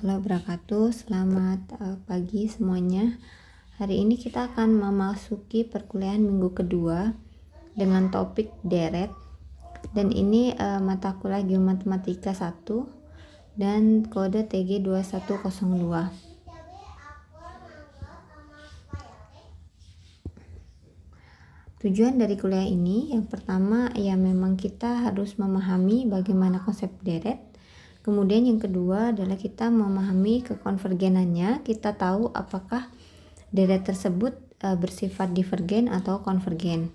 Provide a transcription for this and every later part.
warahmatullahi wabarakatuh. Selamat pagi semuanya. Hari ini kita akan memasuki perkuliahan minggu kedua dengan topik deret. Dan ini mata kuliah Geomatematika 1 dan kode TG 2102. Tujuan dari kuliah ini yang pertama ya memang kita harus memahami bagaimana konsep deret. Kemudian yang kedua adalah kita memahami kekonvergenannya. Kita tahu apakah deret tersebut bersifat divergen atau konvergen.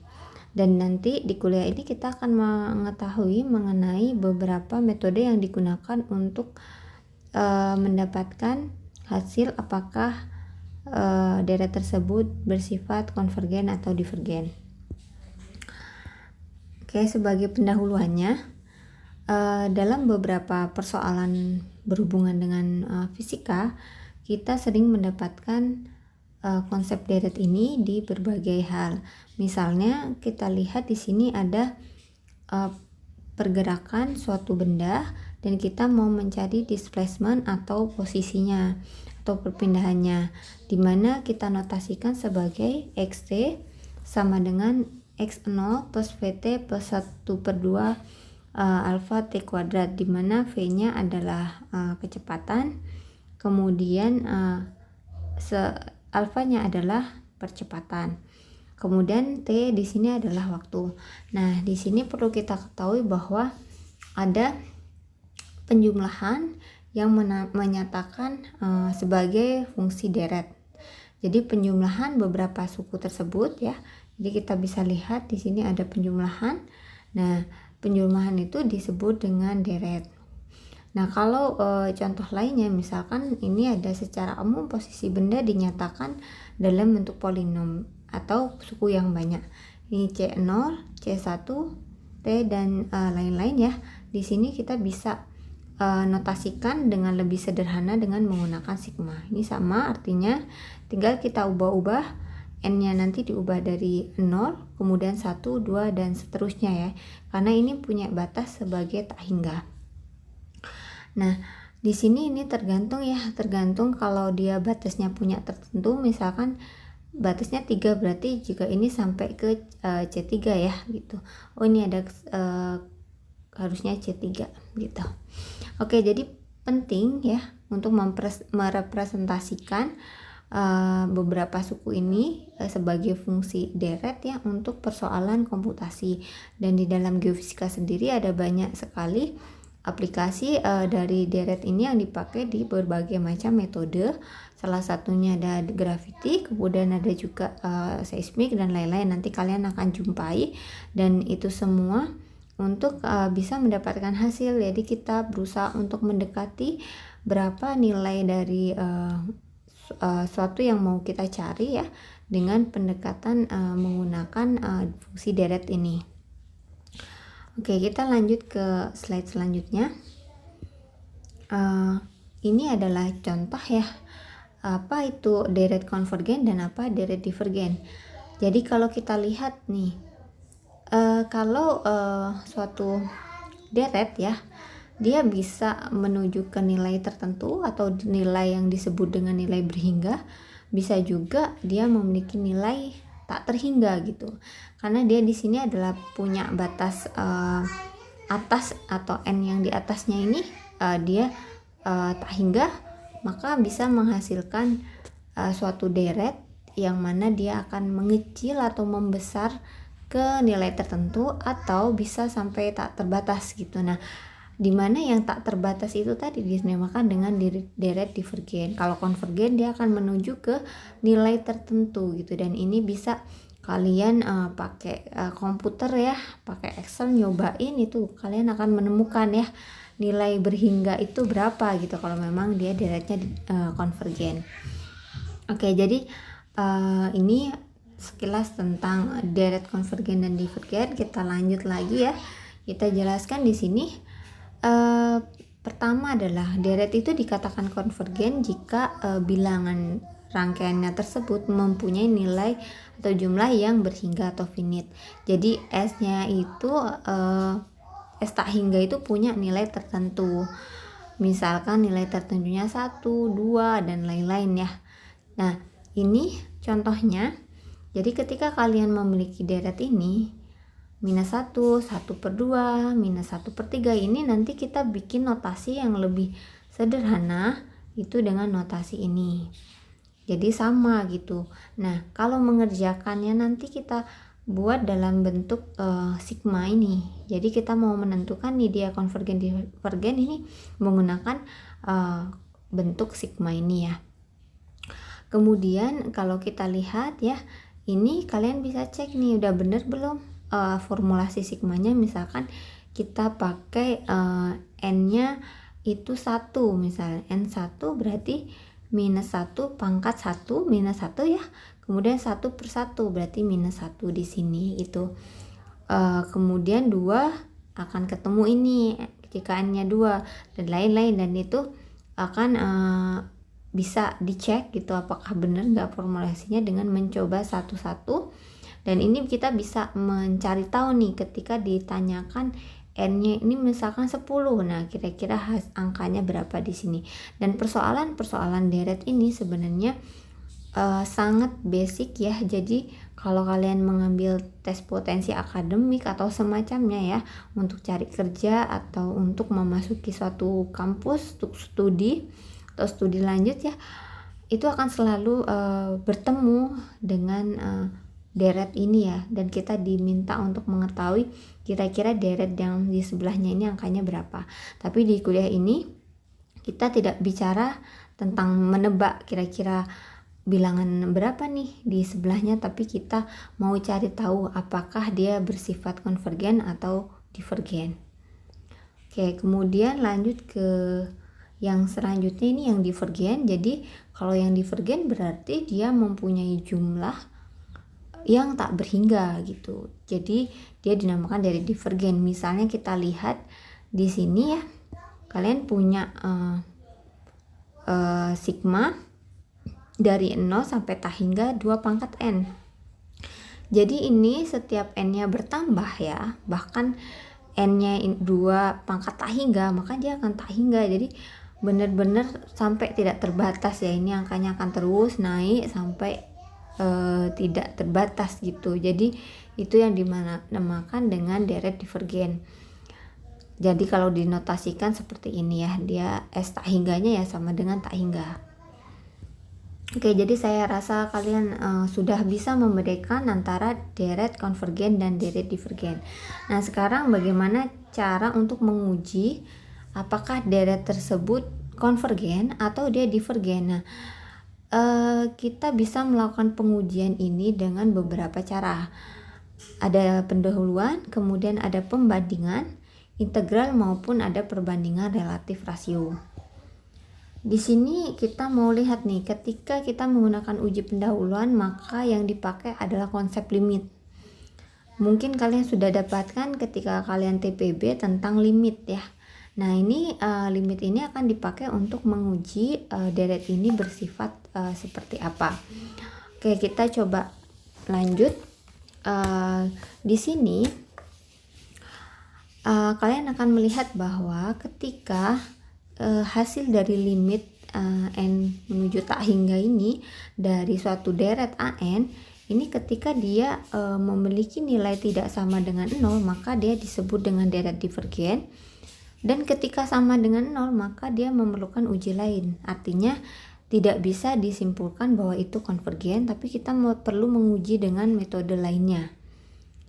Dan nanti di kuliah ini kita akan mengetahui mengenai beberapa metode yang digunakan untuk mendapatkan hasil apakah deret tersebut bersifat konvergen atau divergen. Oke, sebagai pendahuluannya, dalam beberapa persoalan berhubungan dengan fisika, kita sering mendapatkan konsep deret ini di berbagai hal. Misalnya kita lihat di sini ada pergerakan suatu benda dan kita mau mencari displacement atau posisinya atau perpindahannya, di mana kita notasikan sebagai xt sama dengan x0 plus vt plus 1/2 alfa t kuadrat, di mana v-nya adalah kecepatan, kemudian alfanya adalah percepatan, kemudian t di sini adalah waktu. Nah, di sini perlu kita ketahui bahwa ada penjumlahan yang menyatakan sebagai fungsi deret. Jadi penjumlahan beberapa suku tersebut ya. Jadi kita bisa lihat di sini ada penjumlahan. Nah, penjumlahan itu disebut dengan deret. Nah, kalau contoh lainnya misalkan ini ada secara umum posisi benda dinyatakan dalam bentuk polinom atau suku yang banyak. Ini C0, C1, T dan lain-lain ya. Di sini kita bisa notasikan dengan lebih sederhana dengan menggunakan sigma. Ini sama artinya tinggal kita ubah-ubah, n-nya nanti diubah dari 0, kemudian 1, 2 dan seterusnya ya. Karena ini punya batas sebagai tak hingga. Nah, di sini ini tergantung kalau dia batasnya punya tertentu, misalkan batasnya 3 berarti jika ini sampai ke C3 ya gitu. Oh, ini ada harusnya C3 gitu. Oke, jadi penting ya untuk merepresentasikan beberapa suku ini sebagai fungsi deret ya untuk persoalan komputasi. Dan di dalam geofisika sendiri ada banyak sekali aplikasi dari deret ini yang dipakai di berbagai macam metode. Salah satunya ada gravity, kemudian ada juga seismik dan lain-lain. Nanti kalian akan jumpai, dan itu semua untuk bisa mendapatkan hasil. Jadi kita berusaha untuk mendekati berapa nilai dari suatu yang mau kita cari ya dengan pendekatan menggunakan fungsi deret ini. Oke, kita lanjut ke slide selanjutnya. Ini adalah contoh ya, apa itu deret konvergen dan apa deret divergen. Jadi kalau kita lihat nih, kalau suatu deret ya, dia bisa menuju ke nilai tertentu atau nilai yang disebut dengan nilai berhingga. Bisa juga dia memiliki nilai tak terhingga gitu. Karena dia di sini adalah punya batas atas atau n yang di atasnya ini dia tak hingga, maka bisa menghasilkan suatu deret yang mana dia akan mengecil atau membesar ke nilai tertentu atau bisa sampai tak terbatas gitu. Nah, dimana yang tak terbatas itu tadi dinamakan dengan deret divergen. Kalau konvergen dia akan menuju ke nilai tertentu gitu, dan ini bisa kalian pakai komputer ya, pakai Excel nyobain, itu kalian akan menemukan ya nilai berhingga itu berapa gitu kalau memang dia deretnya konvergen. Oke, jadi ini sekilas tentang deret konvergen dan divergen. Kita lanjut lagi ya. Kita jelaskan di sini. Pertama adalah deret itu dikatakan konvergen jika bilangan rangkaiannya tersebut mempunyai nilai atau jumlah yang berhingga atau finite. Jadi S-nya itu S tak hingga itu punya nilai tertentu. misalkan nilai tertentunya 1, 2, dan lain-lain ya. Nah, ini contohnya. Jadi ketika kalian memiliki deret ini, minus 1, 1/2, minus 1/3, ini nanti kita bikin notasi yang lebih sederhana itu dengan notasi ini. Jadi sama gitu. Nah, kalau mengerjakannya nanti kita buat dalam bentuk sigma ini. Jadi kita mau menentukan nih dia konvergen divergen ini menggunakan bentuk sigma ini ya. Kemudian kalau kita lihat ya, ini kalian bisa cek nih udah bener belum formulasi sigmanya. Misalkan kita pakai n-nya itu 1, misalnya n1 berarti minus 1 pangkat 1 minus 1 ya, kemudian 1/1 berarti minus 1 di sini itu. Kemudian 2 akan ketemu ini jika n-nya 2 dan lain-lain, dan itu akan bisa dicek gitu apakah benar nggak formulasinya dengan mencoba satu-satu. Dan ini kita bisa mencari tahu nih ketika ditanyakan n-nya ini misalkan 10. Nah, kira-kira angkanya berapa di sini. Dan persoalan deret ini sebenarnya sangat basic ya. Jadi kalau kalian mengambil tes potensi akademik atau semacamnya ya, untuk cari kerja atau untuk memasuki suatu kampus untuk studi atau studi lanjut ya, itu akan selalu bertemu dengan deret ini ya, dan kita diminta untuk mengetahui kira-kira deret yang di sebelahnya ini angkanya berapa. Tapi di kuliah ini kita tidak bicara tentang menebak kira-kira bilangan berapa nih di sebelahnya, tapi kita mau cari tahu apakah dia bersifat konvergen atau divergen. Oke, kemudian lanjut ke yang selanjutnya, ini yang divergen. Jadi kalau yang divergen berarti dia mempunyai jumlah yang tak berhingga gitu. Jadi dia dinamakan dari divergen. Misalnya kita lihat di sini ya, kalian punya sigma dari 0 sampai tak hingga 2 pangkat n. Jadi ini setiap n-nya bertambah ya, bahkan n-nya 2 pangkat tak hingga, maka dia akan tak hingga. Jadi benar-benar sampai tidak terbatas ya, ini angkanya akan terus naik sampai tidak terbatas gitu. Jadi itu yang dinamakan dengan deret divergen. Jadi kalau dinotasikan seperti ini ya, dia S tak hingganya ya sama dengan tak hingga. Oke, jadi saya rasa kalian sudah bisa membedakan antara deret konvergen dan deret divergen. Nah, sekarang bagaimana cara untuk menguji apakah deret tersebut konvergen atau dia divergen? Nah, kita bisa melakukan pengujian ini dengan beberapa cara. Ada pendahuluan, kemudian ada pembandingan, integral, maupun ada perbandingan relatif rasio. Di sini kita mau lihat nih, ketika kita menggunakan uji pendahuluan, maka yang dipakai adalah konsep limit. Mungkin kalian sudah dapatkan ketika kalian TPB tentang limit ya. Nah, ini limit ini akan dipakai untuk menguji deret ini bersifat seperti apa. Oke, kita coba lanjut. Di sini kalian akan melihat bahwa ketika hasil dari limit n menuju tak hingga ini dari suatu deret AN, ini ketika dia memiliki nilai tidak sama dengan 0, maka dia disebut dengan deret divergen. Dan ketika sama dengan 0, maka dia memerlukan uji lain. Artinya tidak bisa disimpulkan bahwa itu konvergen, tapi kita perlu menguji dengan metode lainnya.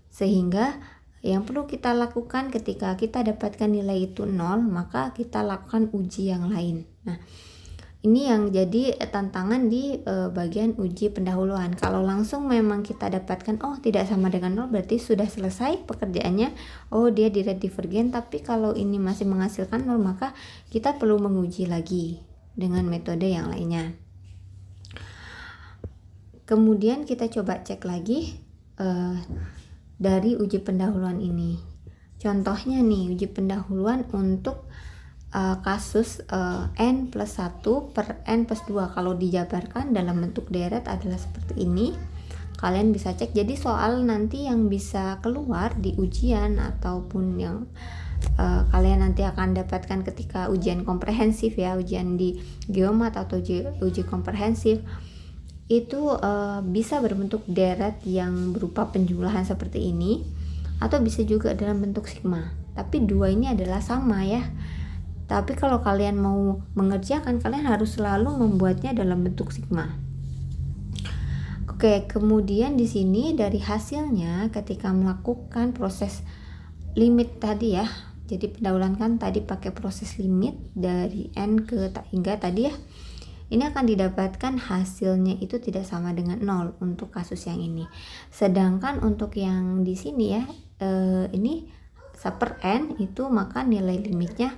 Sehingga yang perlu kita lakukan ketika kita dapatkan nilai itu 0, maka kita lakukan uji yang lain. Nah, ini yang jadi tantangan di bagian uji pendahuluan. Kalau langsung memang kita dapatkan tidak sama dengan 0, berarti sudah selesai pekerjaannya, dia deret divergen. Tapi kalau ini masih menghasilkan 0, maka kita perlu menguji lagi dengan metode yang lainnya. Kemudian kita coba cek lagi dari uji pendahuluan ini. Contohnya nih, uji pendahuluan untuk kasus n plus 1 per n plus 2. Kalau dijabarkan dalam bentuk deret adalah seperti ini. Kalian bisa cek. Jadi soal nanti yang bisa keluar di ujian ataupun yang kalian nanti akan dapatkan ketika ujian komprehensif ya, ujian di geomat atau uji komprehensif itu bisa berbentuk deret yang berupa penjumlahan seperti ini, atau bisa juga dalam bentuk sigma. Tapi dua ini adalah sama ya. Tapi kalau kalian mau mengerjakan, kalian harus selalu membuatnya dalam bentuk sigma. Oke, kemudian di sini dari hasilnya ketika melakukan proses limit tadi ya. Jadi pendahuluan kan tadi pakai proses limit dari n ke tak hingga tadi ya. Ini akan didapatkan hasilnya itu tidak sama dengan 0 untuk kasus yang ini. Sedangkan untuk yang di sini ya, ini per n itu maka nilai limitnya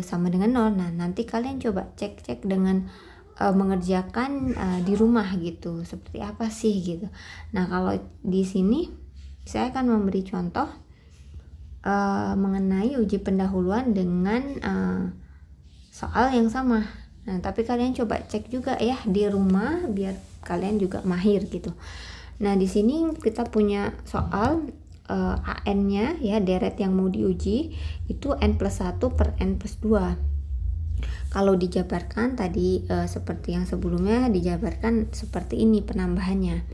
sama dengan 0. Nah, nanti kalian coba cek dengan mengerjakan di rumah gitu. Seperti apa sih gitu. Nah, kalau di sini saya akan memberi contoh mengenai uji pendahuluan dengan soal yang sama. Nah, tapi kalian coba cek juga ya di rumah biar kalian juga mahir gitu. Nah, di sini kita punya soal AN-nya ya, deret yang mau diuji itu n+1 per n+2. Kalau dijabarkan tadi seperti yang sebelumnya dijabarkan seperti ini penambahannya.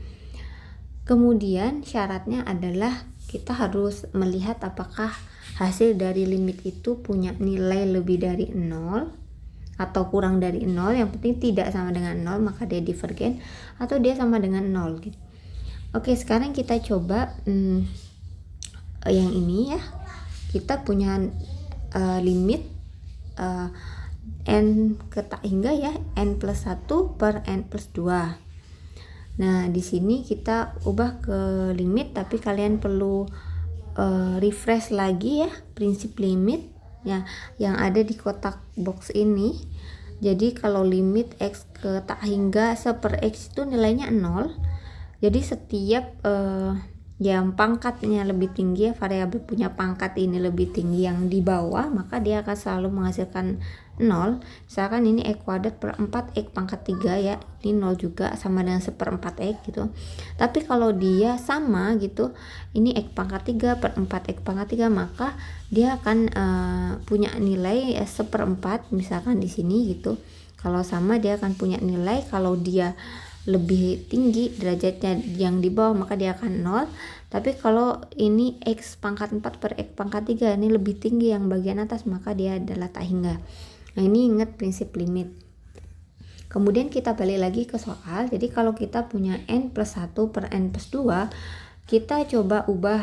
Kemudian syaratnya adalah kita harus melihat apakah hasil dari limit itu punya nilai lebih dari 0 atau kurang dari 0, yang penting tidak sama dengan 0 maka dia divergen, atau dia sama dengan 0 gitu. Oke, sekarang kita coba yang ini ya. Kita punya limit n ke tak hingga ya, n+1 per n+2. Nah, di sini kita ubah ke limit, tapi kalian perlu refresh lagi ya prinsip limit ya yang ada di kotak box ini. Jadi kalau limit x ke tak hingga per x itu nilainya 0. Jadi setiap yang pangkatnya lebih tinggi ya, variabel punya pangkat ini lebih tinggi yang di bawah, maka dia akan selalu menghasilkan 0. Misalkan ini x kuadrat per 4x pangkat 3 ya, ini 0 juga sama dengan 1/4x gitu. Tapi kalau dia sama gitu, ini x pangkat 3 per 4x pangkat 3, maka dia akan punya nilai 1/4 misalkan di sini gitu. Kalau sama dia akan punya nilai, kalau dia lebih tinggi derajatnya yang di bawah maka dia akan 0. Tapi kalau ini x pangkat 4 per x pangkat 3 ini lebih tinggi yang bagian atas, maka dia adalah tak hingga. Nah, ini ingat prinsip limit. Kemudian kita balik lagi ke soal. Jadi kalau kita punya n+1 per n+2, kita coba ubah,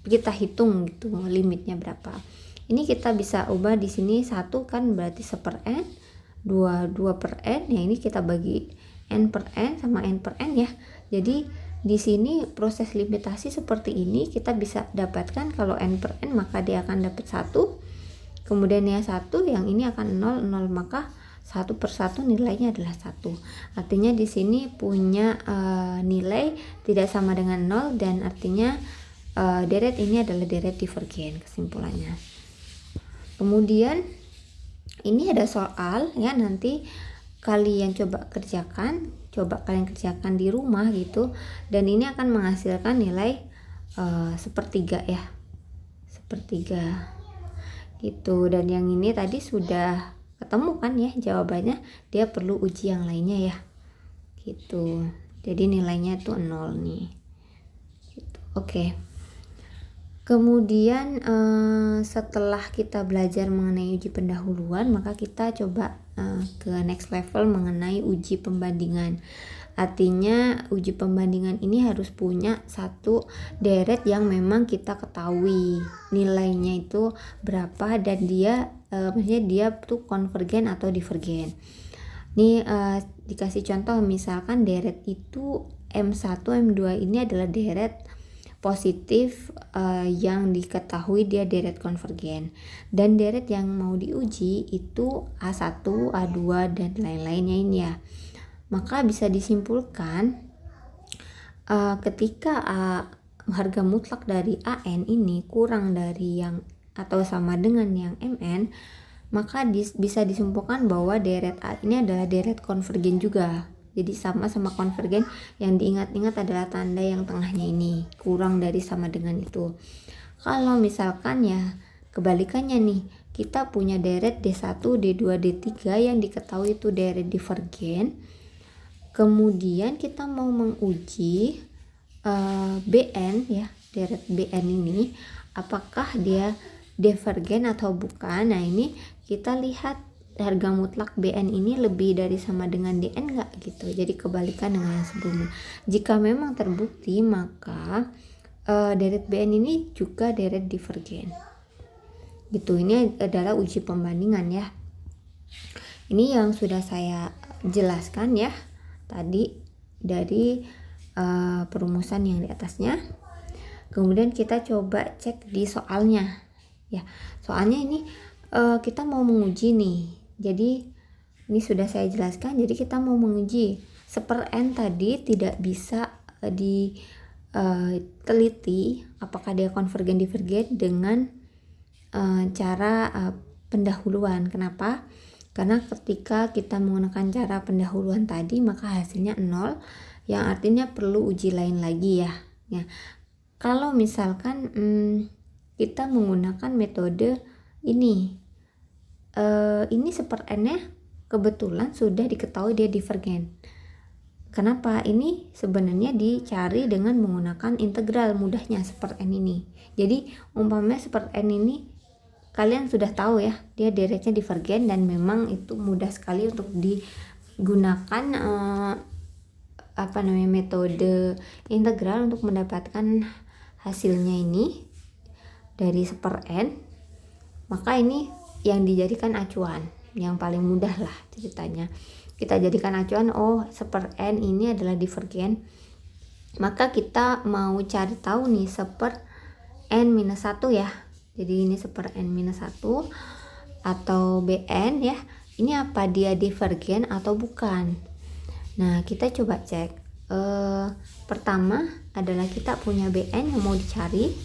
kita hitung gitu limitnya berapa. Ini kita bisa ubah di sini 1 kan berarti 1 per n, 2 per n. Ya, ini kita bagi n per n sama n per n ya. Jadi di sini proses limitasi seperti ini kita bisa dapatkan kalau n per n maka dia akan dapat 1. Kemudian ya 1, yang ini akan 0, maka 1 per 1 nilainya adalah 1. Artinya di sini punya nilai tidak sama dengan 0, dan artinya deret ini adalah deret divergen kesimpulannya. Kemudian ini ada soal ya, nanti kalian coba kerjakan di rumah gitu, dan ini akan menghasilkan nilai sepertiga ya, sepertiga gitu. Dan yang ini tadi sudah ketemu kan ya jawabannya, dia perlu uji yang lainnya ya gitu. Jadi nilainya tuh 0 nih gitu. Oke. Kemudian setelah kita belajar mengenai uji pendahuluan, maka kita coba ke next level mengenai uji pembandingan. Artinya uji pembandingan ini harus punya satu deret yang memang kita ketahui nilainya itu berapa, dan dia maksudnya dia tuh konvergen atau divergen. Ini dikasih contoh, misalkan deret itu M1, M2 ini adalah deret positif yang diketahui dia deret konvergen, dan deret yang mau diuji itu A1, A2 dan lain-lainnya ini ya. Maka bisa disimpulkan ketika harga mutlak dari AN ini kurang dari yang atau sama dengan yang MN, maka bisa disimpulkan bahwa deret A ini adalah deret konvergen juga. Jadi sama-sama konvergen, yang diingat-ingat adalah tanda yang tengahnya ini kurang dari sama dengan itu. Kalau misalkan ya kebalikannya nih, kita punya deret D1, D2, D3 yang diketahui itu deret divergen. Kemudian kita mau menguji Bn ya, deret Bn ini apakah dia divergen atau bukan. Nah, ini kita lihat harga mutlak Bn ini lebih dari sama dengan Dn enggak gitu. Jadi kebalikan dengan yang sebelumnya. Jika memang terbukti, maka deret Bn ini juga deret divergen gitu. Ini adalah uji pembandingan ya. Ini yang sudah saya jelaskan ya tadi dari perumusan yang di atasnya. Kemudian kita coba cek di soalnya ya. Soalnya ini kita mau menguji nih. Jadi ini sudah saya jelaskan. Jadi kita mau menguji seper n tadi tidak bisa teliti apakah dia konvergen divergen dengan cara pendahuluan. Kenapa? Karena ketika kita menggunakan cara pendahuluan tadi maka hasilnya 0, yang artinya perlu uji lain lagi ya. Kalau misalkan kita menggunakan metode ini seper n-nya kebetulan sudah diketahui dia divergen. Kenapa? Ini sebenarnya dicari dengan menggunakan integral, mudahnya seper n ini. Jadi umpamanya seper n ini kalian sudah tahu ya, dia deretnya divergen dan memang itu mudah sekali untuk digunakan metode integral untuk mendapatkan hasilnya ini dari seper n. Maka ini yang dijadikan acuan, yang paling mudah lah ceritanya. Kita jadikan acuan, seper n ini adalah divergen. Maka kita mau cari tahu nih seper n-1 ya. Jadi ini seper n-1 atau Bn ya. Ini apa dia divergen atau bukan? Nah, kita coba cek. Pertama adalah kita punya Bn yang mau dicari.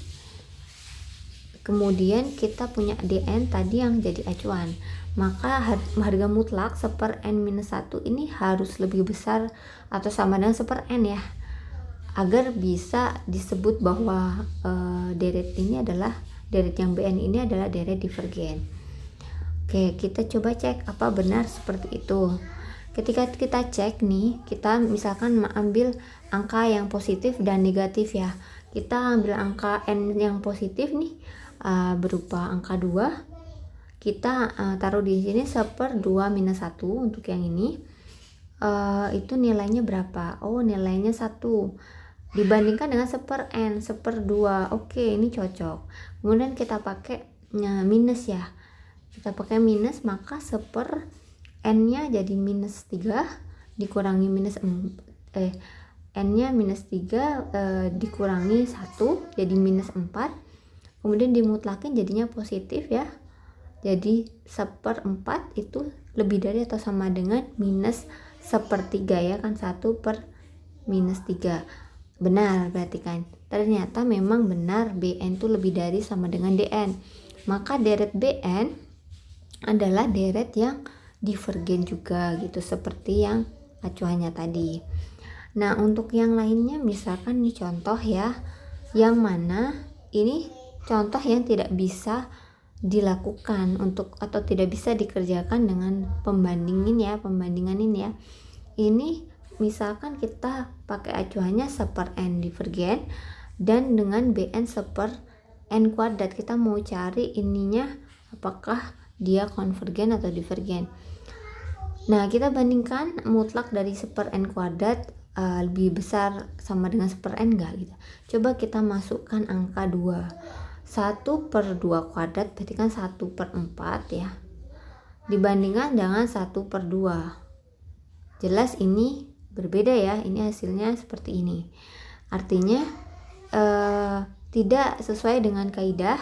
Kemudian kita punya Dn tadi yang jadi acuan. Maka harga mutlak seper n-1 ini harus lebih besar atau sama dengan seper n ya, agar bisa disebut bahwa deret yang Bn ini adalah deret divergen. Oke, kita coba cek apa benar seperti itu. Ketika kita cek nih, kita misalkan ambil angka yang positif dan negatif ya. Kita ambil angka n yang positif nih berupa angka 2. Kita taruh di sini seper 2 minus 1 untuk yang ini. Itu nilainya berapa? Nilainya 1. Dibandingkan dengan seper n, seper 2. Oke, ini cocok. Kemudian kita pakai minus ya. Kita pakai minus, maka seper n-nya jadi minus 3 dikurangi n-nya minus 3 dikurangi 1 jadi minus 4. Kemudian dimutlakin jadinya positif ya. Jadi seper 4 itu lebih dari atau sama dengan minus sepertiga ya kan, 1 per minus 3. Benar berarti kan. Ternyata memang benar Bn itu lebih dari sama dengan Dn. Maka deret Bn adalah deret yang divergen juga gitu, seperti yang acuannya tadi. Nah, untuk yang lainnya misalkan nih contoh ya, yang mana ini contoh yang tidak bisa dilakukan atau tidak bisa dikerjakan dengan pembandingan ini ya. Ini misalkan kita pakai acuannya seper n divergen dan dengan Bn seper n kuadrat, kita mau cari ininya apakah dia konvergen atau divergen. Nah, kita bandingkan mutlak dari seper n kuadrat lebih besar sama dengan seper n enggak gitu. Coba kita masukkan angka 2. 1 per 2 kuadrat berarti kan 1 per 4 ya. Dibandingkan dengan 1 per 2. Jelas ini berbeda ya, ini hasilnya seperti ini. Artinya tidak sesuai dengan kaidah,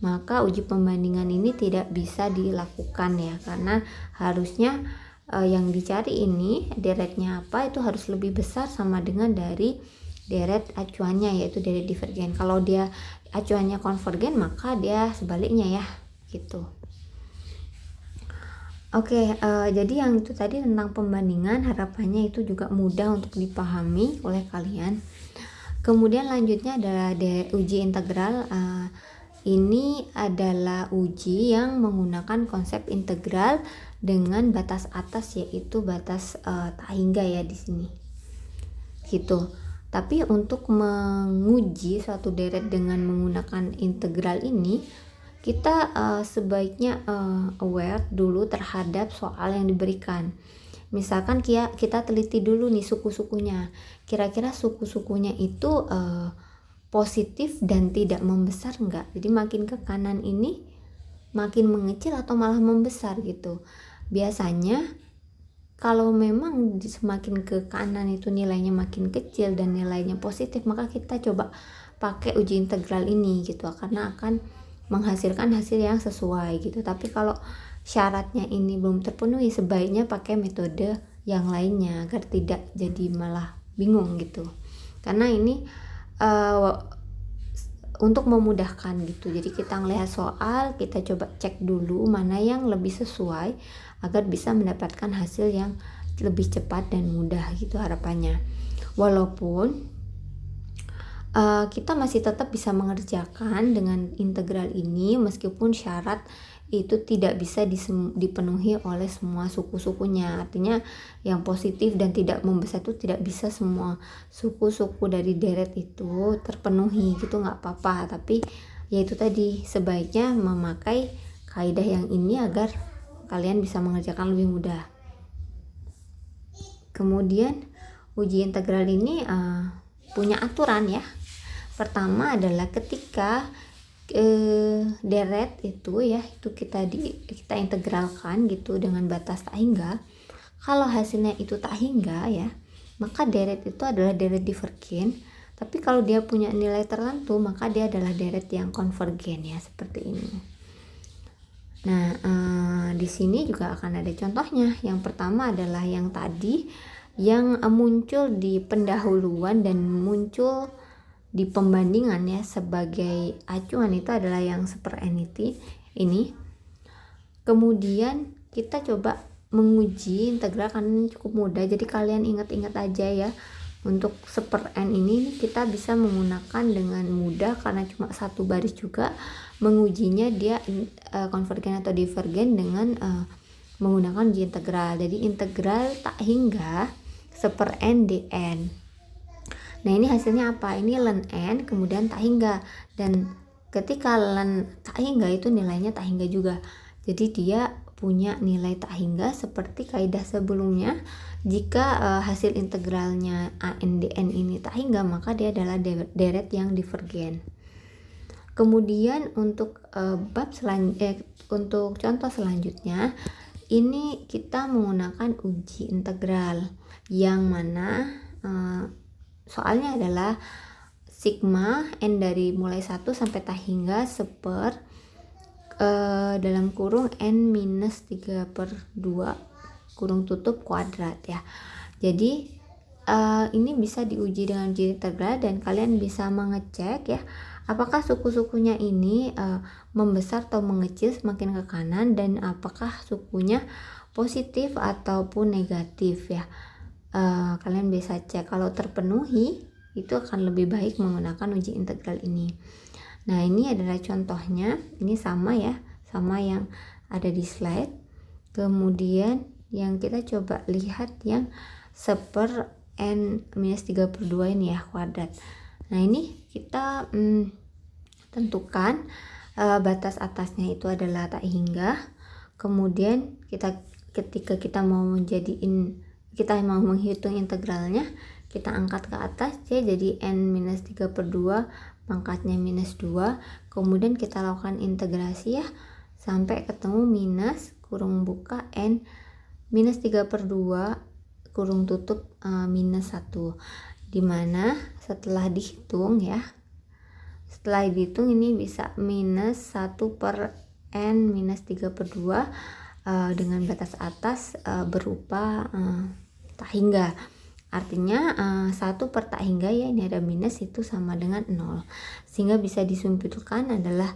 maka uji pembandingan ini tidak bisa dilakukan ya, karena harusnya yang dicari ini deretnya apa itu harus lebih besar sama dengan dari deret acuannya, yaitu deret divergen. Kalau dia acuannya konvergen maka dia sebaliknya ya gitu. Oke, jadi yang itu tadi tentang pembandingan, harapannya itu juga mudah untuk dipahami oleh kalian. Kemudian lanjutnya adalah uji integral. ini adalah uji yang menggunakan konsep integral dengan batas atas, yaitu batas tak hingga ya di sini. Gitu. Tapi untuk menguji suatu deret dengan menggunakan integral ini, kita sebaiknya aware dulu terhadap soal yang diberikan. Misalkan kita teliti dulu nih suku-sukunya. Kira-kira suku-sukunya itu positif dan tidak membesar enggak? Jadi makin ke kanan ini makin mengecil atau malah membesar gitu. Biasanya kalau memang semakin ke kanan itu nilainya makin kecil dan nilainya positif, maka kita coba pakai uji integral ini gitu, karena akan menghasilkan hasil yang sesuai gitu. Tapi kalau syaratnya ini belum terpenuhi, sebaiknya pakai metode yang lainnya agar tidak jadi malah bingung gitu. Karena ini untuk memudahkan gitu. Jadi kita ngelihat soal, kita coba cek dulu mana yang lebih sesuai agar bisa mendapatkan hasil yang lebih cepat dan mudah gitu harapannya. Walaupun kita masih tetap bisa mengerjakan dengan integral ini meskipun syarat itu tidak bisa dipenuhi oleh semua suku-sukunya. Artinya yang positif dan tidak membesar itu tidak bisa semua suku-suku dari deret itu terpenuhi gitu, nggak apa-apa. Tapi ya itu tadi, sebaiknya memakai kaidah yang ini agar kalian bisa mengerjakan lebih mudah. Kemudian uji integral ini punya aturan ya. Pertama adalah ketika deret itu ya, itu kita integralkan gitu dengan batas tak hingga. Kalau hasilnya itu tak hingga ya, maka deret itu adalah deret divergen. Tapi kalau dia punya nilai tertentu, maka dia adalah deret yang konvergen ya, seperti ini. Nah, di sini juga akan ada contohnya. Yang pertama adalah yang tadi yang muncul di pendahuluan dan muncul di pembandingan ya sebagai acuan, itu adalah yang seperenity ini. Kemudian kita coba menguji integral karena cukup mudah, jadi kalian ingat-ingat aja ya. Untuk seperen ini kita bisa menggunakan dengan mudah karena cuma satu baris juga mengujinya dia konvergen atau divergen dengan menggunakan uji integral. Jadi integral tak hingga seperen dn. Nah ini hasilnya apa? Ini ln n kemudian tak hingga, dan ketika ln tak hingga itu nilainya tak hingga juga. Jadi dia punya nilai tak hingga seperti kaidah sebelumnya. Jika hasil integralnya an dn ini tak hingga, maka dia adalah deret yang divergen. Kemudian untuk untuk contoh selanjutnya, ini kita menggunakan uji integral yang mana soalnya adalah sigma n dari mulai 1 sampai tak hingga seper dalam kurung n minus 3/2 kurung tutup kuadrat ya. Jadi ini bisa diuji dengan uji integral dan kalian bisa mengecek ya apakah suku-sukunya ini membesar atau mengecil semakin ke kanan, dan apakah sukunya positif ataupun negatif ya. Kalian bisa cek. Kalau terpenuhi itu akan lebih baik menggunakan uji integral ini. Nah ini adalah contohnya, ini sama ya, sama yang ada di slide. Kemudian yang kita coba lihat yang seper n minus 3/2 ini ya kuadrat. Nah ini kita tentukan batas atasnya itu adalah tak hingga. Kemudian ketika kita mau menghitung integralnya, kita angkat ke atas ya, jadi n minus 3/2 pangkatnya minus 2. Kemudian kita lakukan integrasi ya sampai ketemu minus kurung buka n minus 3/2 kurung tutup minus 1, dimana setelah dihitung ini bisa minus 1/n minus 3/2 dengan batas atas berupa tak hingga. Artinya 1 per tak hingga ya, ini ada minus, itu sama dengan 0, sehingga bisa disimpulkan adalah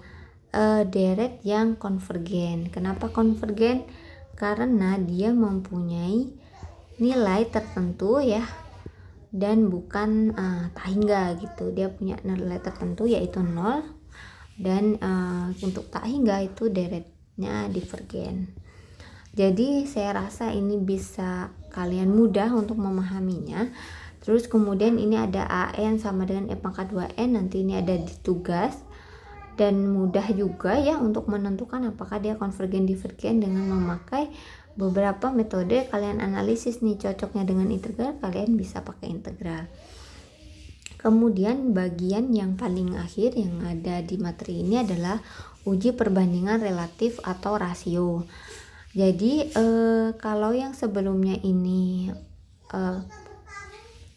deret yang konvergen. Kenapa konvergen? Karena dia mempunyai nilai tertentu ya, dan bukan tak hingga gitu. Dia punya nilai tertentu yaitu 0, dan untuk tak hingga itu deretnya divergen. Jadi saya rasa ini bisa kalian mudah untuk memahaminya. Terus kemudian ini ada AN sama dengan F pangkat 2N, nanti ini ada di tugas. Dan mudah juga ya untuk menentukan apakah dia konvergen divergen dengan memakai beberapa metode. Kalian analisis nih cocoknya dengan integral, kalian bisa pakai integral. Kemudian bagian yang paling akhir yang ada di materi ini adalah uji perbandingan relatif atau rasio. Jadi kalau yang sebelumnya ini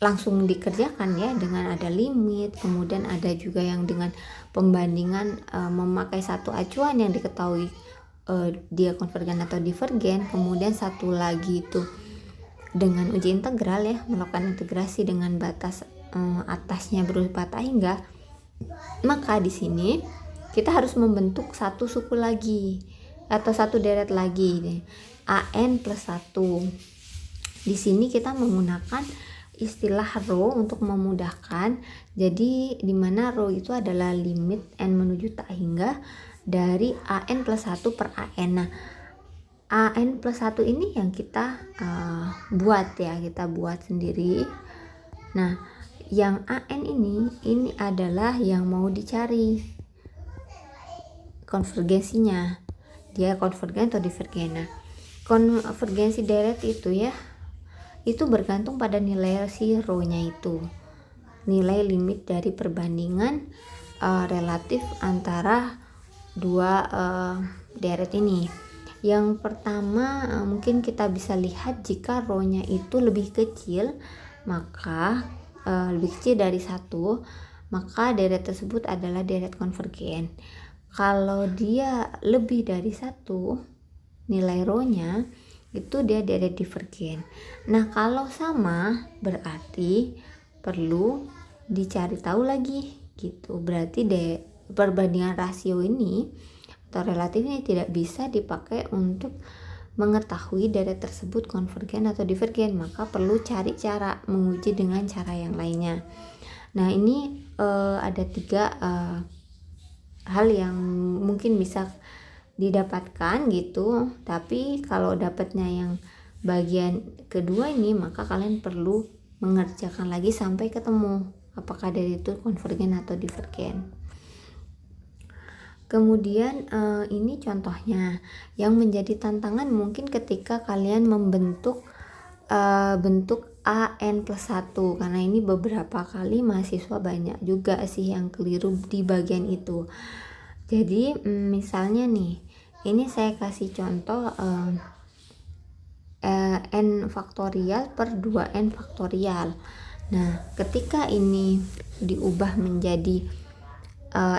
langsung dikerjakan ya dengan ada limit, kemudian ada juga yang dengan pembandingan memakai satu acuan yang diketahui dia konvergen atau divergen, kemudian satu lagi itu dengan uji integral ya, melakukan integrasi dengan batas atasnya berupa tak hingga. Maka di sini kita harus membentuk satu suku lagi atau satu deret lagi, AN plus 1. Di sini kita menggunakan istilah rho untuk memudahkan. Jadi dimana rho itu adalah limit n menuju tak hingga dari AN plus 1 per AN. Nah, AN plus 1 ini yang kita buat ya, kita buat sendiri. Nah, yang AN ini adalah yang mau dicari konvergensinya, dia konvergen atau divergen. Nah, konvergensi deret itu ya, itu bergantung pada nilai si rho nya itu, nilai limit dari perbandingan relatif antara dua deret ini. Yang pertama mungkin kita bisa lihat jika rho nya itu lebih kecil, maka lebih kecil dari 1, maka deret tersebut adalah deret konvergen. Kalau dia lebih dari 1 nilai rho nya, itu dia deret divergen. Nah, kalau sama berarti perlu dicari tahu lagi gitu. Berarti perbandingan rasio ini atau relatif ini tidak bisa dipakai untuk mengetahui deret tersebut konvergen atau divergen, maka perlu cari cara menguji dengan cara yang lainnya. Nah, ini ada 3 hal yang mungkin bisa didapatkan gitu, tapi kalau dapatnya yang bagian kedua ini, maka kalian perlu mengerjakan lagi sampai ketemu apakah dari itu konvergen atau divergen. Kemudian ini contohnya yang menjadi tantangan mungkin ketika kalian membentuk bentuk AN plus 1, karena ini beberapa kali mahasiswa banyak juga sih yang keliru di bagian itu. Jadi misalnya nih, ini saya kasih contoh n faktorial per 2n faktorial. Nah, ketika ini diubah menjadi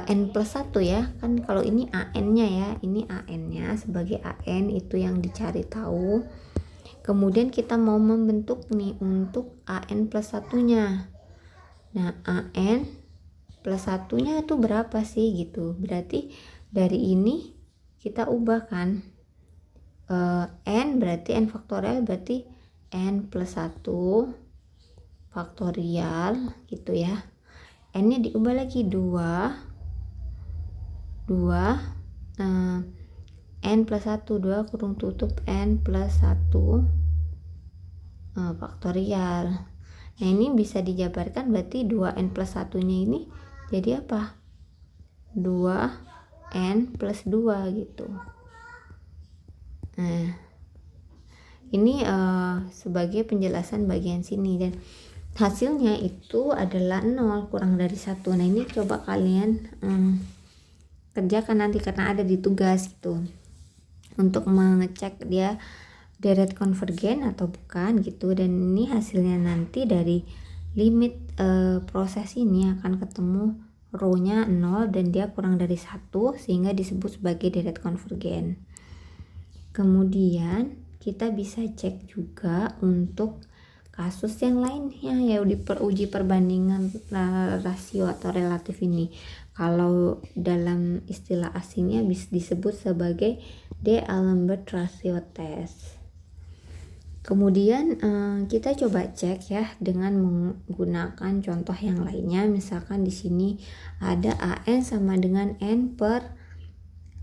n plus 1 ya, kan kalau ini AN-nya ya, ini AN-nya sebagai AN itu yang dicari tahu. Kemudian kita mau membentuk nih untuk AN plus 1-nya. Nah, AN plus 1-nya itu berapa sih gitu. Berarti dari ini kita ubah kan. N berarti N faktorial berarti N plus 1 faktorial gitu ya. N-nya diubah lagi 2 N plus 1, 2 kurung tutup N plus 1 faktorial. Nah, ini bisa dijabarkan berarti 2N plus 1 nya ini jadi apa? 2N plus 2 gitu. Nah, ini sebagai penjelasan bagian sini, dan hasilnya itu adalah 0 kurang dari 1. Nah, ini coba kalian kerjakan nanti karena ada di tugas gitu, untuk mengecek dia deret konvergen atau bukan gitu. Dan ini hasilnya nanti dari limit proses ini akan ketemu rho nya 0 dan dia kurang dari 1 sehingga disebut sebagai deret konvergen. Kemudian kita bisa cek juga untuk kasus yang lainnya ya, uji perbandingan rasio atau relatif ini. Kalau dalam istilah asingnya bisa disebut sebagai D'Alembert ratio test. Kemudian kita coba cek ya dengan menggunakan contoh yang lainnya. Misalkan di sini ada AN sama dengan N per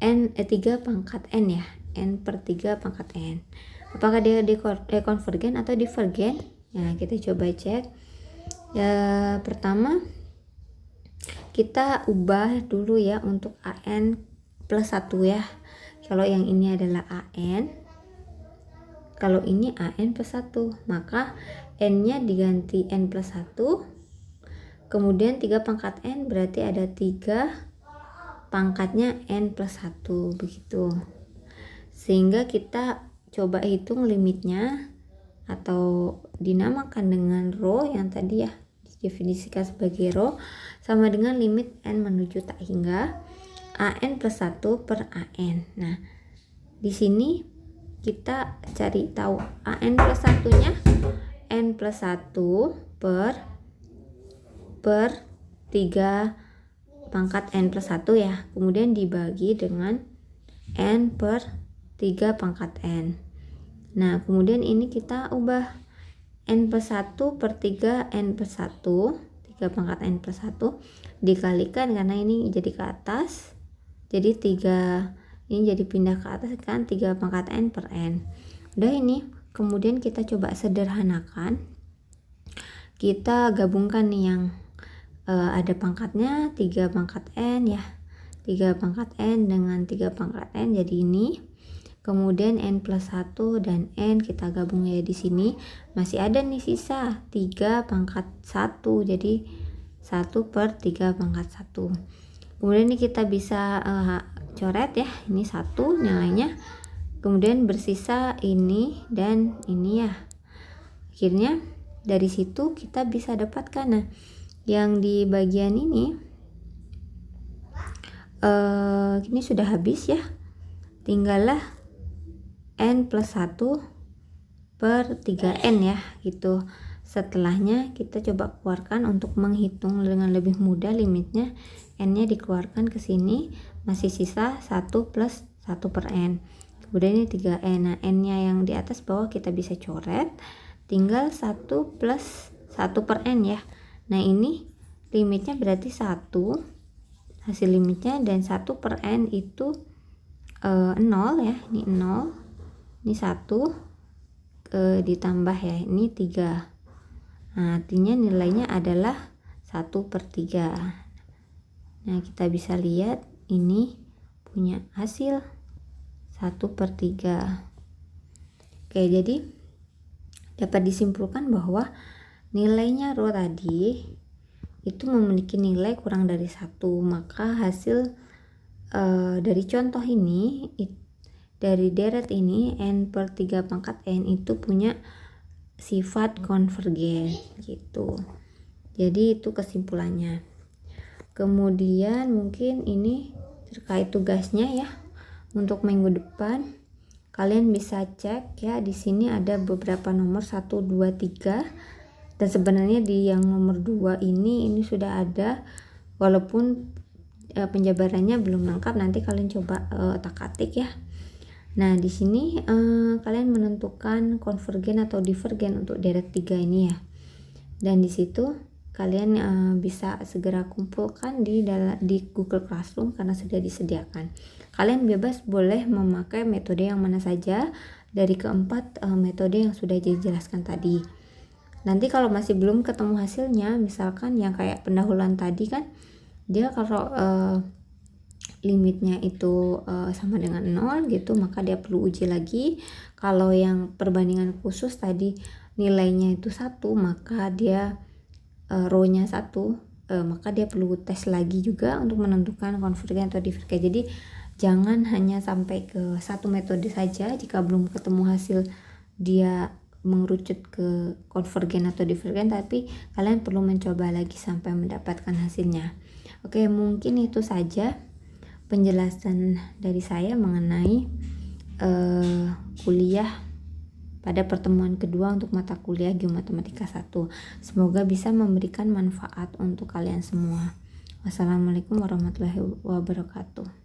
3 pangkat N ya. N per 3 pangkat N. Apakah dia konvergen atau divergen? Nah, kita coba cek. Ya, pertama kita ubah dulu ya untuk AN plus 1 ya. Kalau yang ini adalah AN, kalau ini AN plus 1, maka N-nya diganti N plus 1, kemudian 3 pangkat N berarti ada 3 pangkatnya N plus 1, begitu. Sehingga kita coba hitung limitnya, atau dinamakan dengan rho yang tadi ya didefinisikan sebagai rho, sama dengan limit N menuju tak hingga AN plus 1 per AN. Nah, di sini kita cari tahu AN plus 1 nya N plus 1 per 3 pangkat N plus 1 ya, kemudian dibagi dengan N per 3 pangkat N. Nah, kemudian ini kita ubah N plus 1 per 3 N plus 1, 3 pangkat N plus 1 dikalikan, karena ini jadi ke atas, jadi 3 ini jadi pindah ke atas kan, 3 pangkat N per N. Udah ini, kemudian kita coba sederhanakan. Kita gabungkan nih yang ada pangkatnya 3 pangkat N ya. 3 pangkat N dengan 3 pangkat N jadi ini. Kemudian N plus 1 dan N kita gabung ya di sini. Masih ada nih sisa 3 pangkat 1. Jadi 1 per 3 pangkat 1. Kemudian ini kita bisa coret ya, ini 1 nilainya, kemudian bersisa ini dan ini ya. Akhirnya dari situ kita bisa dapatkan, nah yang di bagian ini sudah habis ya, tinggallah N plus 1 per 3N ya gitu. Setelahnya kita coba keluarkan untuk menghitung dengan lebih mudah limitnya. N-nya dikeluarkan ke sini, masih sisa 1 plus 1 per N. Kemudian ini 3N. Nah, N-nya yang di atas bawah kita bisa coret. Tinggal 1 plus 1 per N ya. Nah, ini limitnya berarti 1. Hasil limitnya, dan 1 per N itu 0 ya. Ini 0. Ini 1 ditambah ya. Ini 3. Nah, artinya nilainya adalah 1 per 3. Nah, kita bisa lihat ini punya hasil 1 per 3. Oke, jadi dapat disimpulkan bahwa nilainya rho tadi itu memiliki nilai kurang dari 1. Maka hasil dari contoh ini, dari deret ini N per 3 pangkat N itu punya sifat konvergen gitu. Jadi itu kesimpulannya. Kemudian mungkin ini terkait tugasnya ya. Untuk minggu depan kalian bisa cek ya, di sini ada beberapa nomor 1, 2, 3. Dan sebenarnya di yang nomor 2 ini sudah ada, walaupun penjabarannya belum lengkap, nanti kalian coba otak-atik ya. Nah, di sini kalian menentukan konvergen atau divergen untuk deret 3 ini ya. Dan di situ kalian bisa segera kumpulkan di Google Classroom karena sudah disediakan. Kalian bebas boleh memakai metode yang mana saja dari keempat metode yang sudah dijelaskan tadi. Nanti kalau masih belum ketemu hasilnya, misalkan yang kayak pendahuluan tadi kan, dia kalau limitnya itu sama dengan 0 gitu, maka dia perlu uji lagi. Kalau yang perbandingan khusus tadi nilainya itu 1, maka dia rho-nya 1, maka dia perlu tes lagi juga untuk menentukan konvergen atau divergen. Jadi jangan hanya sampai ke satu metode saja, jika belum ketemu hasil dia mengerucut ke konvergen atau divergen, tapi kalian perlu mencoba lagi sampai mendapatkan hasilnya. Oke, mungkin itu saja penjelasan dari saya mengenai kuliah pada pertemuan kedua untuk mata kuliah Geomatematika 1. Semoga bisa memberikan manfaat untuk kalian semua. Wassalamualaikum warahmatullahi wabarakatuh.